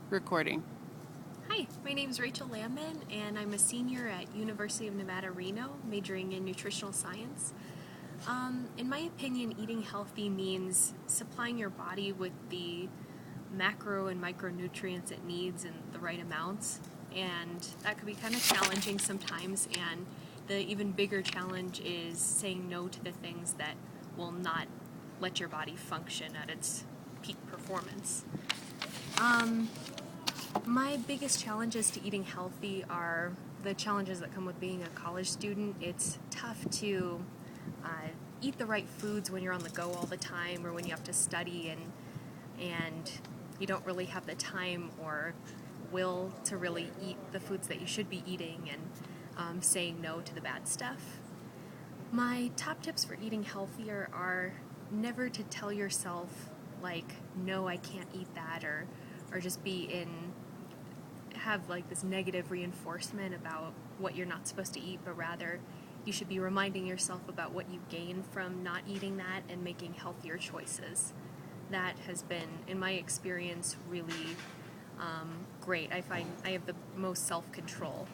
Recording. Hi, my name is Rachael Lambin, and I'm a senior at University of Nevada, Reno, majoring in nutritional science. In my opinion, eating healthy means supplying your body with the macro and micronutrients it needs in the right amounts, and that could be kind of challenging sometimes, and the even bigger challenge is saying no to the things that will not let your body function at its peak performance. My biggest challenges to eating healthy are the challenges that come with being a college student. It's tough to eat the right foods when you're on the go all the time, or when you have to study and you don't really have the time or will to really eat the foods that you should be eating, and saying no to the bad stuff. My top tips for eating healthier are never to tell yourself, like, no, I can't eat that, or just have like this negative reinforcement about what you're not supposed to eat, but rather you should be reminding yourself about what you gain from not eating that and making healthier choices. That has been, in my experience, really great. I find I have the most self-control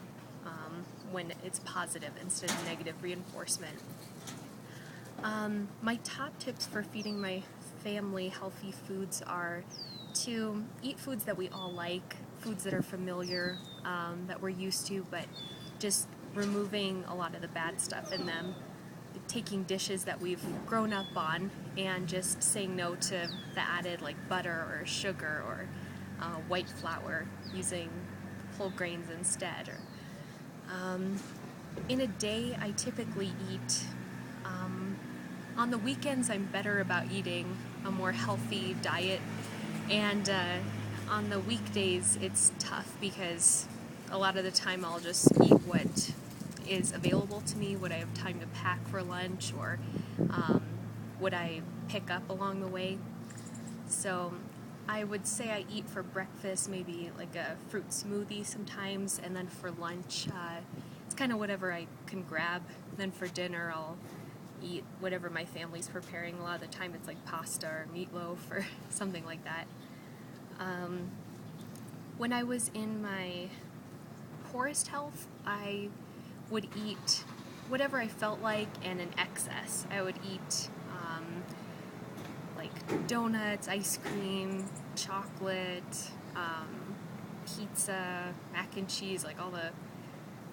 when it's positive instead of negative reinforcement. My top tips for feeding my family healthy foods are to eat foods that we all like, foods that are familiar, that we're used to, but just removing a lot of the bad stuff in them, taking dishes that we've grown up on and just saying no to the added like butter or sugar or white flour, using whole grains instead. In a day, I typically eat, on the weekends I'm better about eating a more healthy diet, and on the weekdays it's tough because a lot of the time I'll just eat what is available to me, what I have time to pack for lunch, or what I pick up along the way. So I would say I eat for breakfast maybe like a fruit smoothie sometimes, and then for lunch it's kind of whatever I can grab. Then for dinner I'll eat whatever my family's preparing. A lot of the time it's like pasta or meatloaf or something like that. When I was in my poorest health, I would eat whatever I felt like and in excess. I would eat like donuts, ice cream, chocolate, pizza, mac and cheese, like all the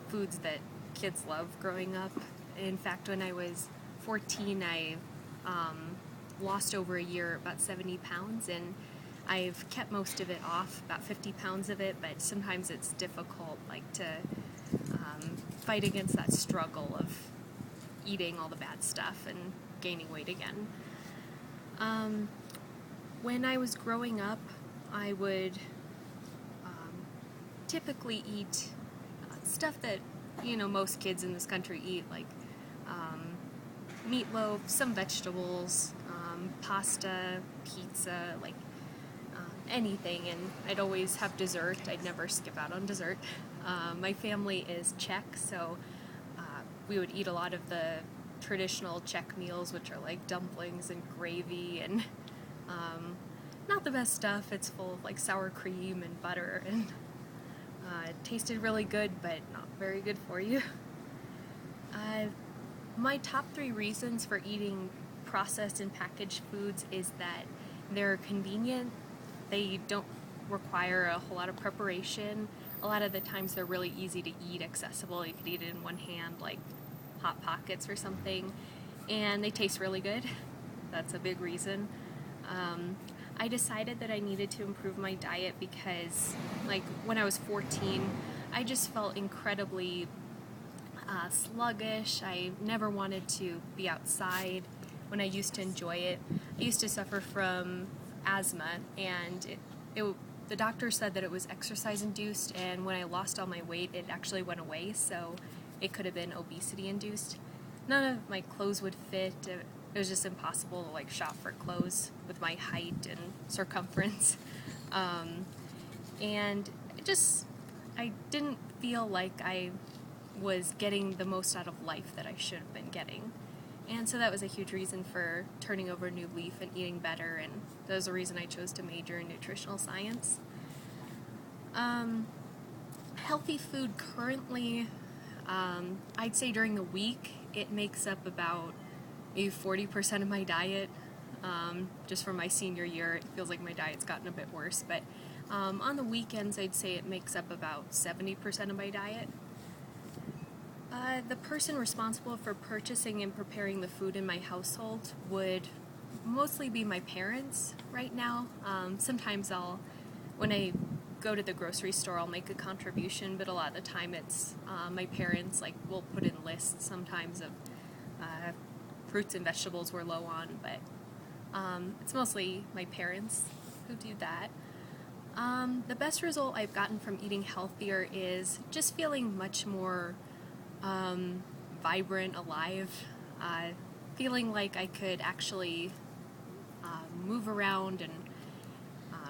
foods that kids love growing up. In fact, when I was 14, I lost over a year about 70 pounds, and I've kept most of it off, about 50 pounds of it, but sometimes it's difficult, like, to fight against that struggle of eating all the bad stuff and gaining weight again. When I was growing up, I would typically eat stuff that, most kids in this country eat, like meatloaf, some vegetables, pasta, pizza, like anything, and I'd always have dessert. I'd never skip out on dessert. My family is Czech, so we would eat a lot of the traditional Czech meals, which are like dumplings and gravy, and not the best stuff. It's full of like sour cream and butter, and it tasted really good, but not very good for you. My top 3 reasons for eating processed and packaged foods is that they're convenient, they don't require a whole lot of preparation, a lot of the times they're really easy to eat, accessible, you could eat it in one hand, like Hot Pockets or something, and they taste really good. That's a big reason. I decided that I needed to improve my diet because, like, when I was 14, I just felt incredibly sluggish. I never wanted to be outside when I used to enjoy it. I used to suffer from asthma, and the doctor said that it was exercise induced, and when I lost all my weight it actually went away, so it could have been obesity induced. None of my clothes would fit. It was just impossible to like shop for clothes with my height and circumference. And I didn't feel like I was getting the most out of life that I should have been getting. And so that was a huge reason for turning over a new leaf and eating better, and that was the reason I chose to major in nutritional science. Healthy food currently, I'd say during the week, it makes up about maybe 40% of my diet. Just from my senior year, it feels like my diet's gotten a bit worse, but on the weekends, I'd say it makes up about 70% of my diet. The person responsible for purchasing and preparing the food in my household would mostly be my parents right now. Sometimes when I go to the grocery store, I'll make a contribution, but a lot of the time it's my parents, like, will put in lists sometimes of fruits and vegetables we're low on, but it's mostly my parents who do that. The best result I've gotten from eating healthier is just feeling much more vibrant, alive, feeling like I could actually move around and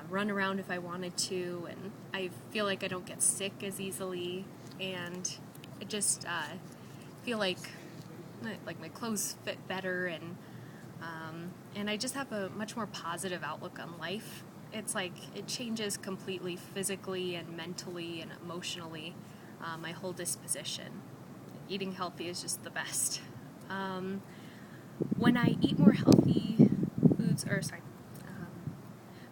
run around if I wanted to, and I feel like I don't get sick as easily, and I just feel like my clothes fit better, and I just have a much more positive outlook on life. It's like it changes completely physically and mentally and emotionally, my whole disposition. Eating healthy is just the best. When I eat more healthy foods,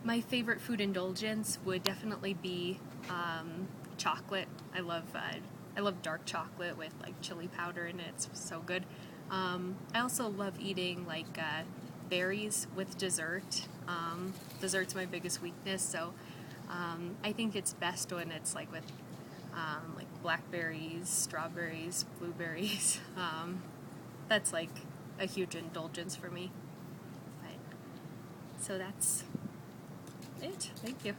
my favorite food indulgence would definitely be chocolate. I love dark chocolate with like chili powder in it. It's so good. I also love eating like berries with dessert. Dessert's my biggest weakness, so I think it's best when it's like with like blackberries, strawberries, blueberries. That's like a huge indulgence for me. But, so that's it. Thank you.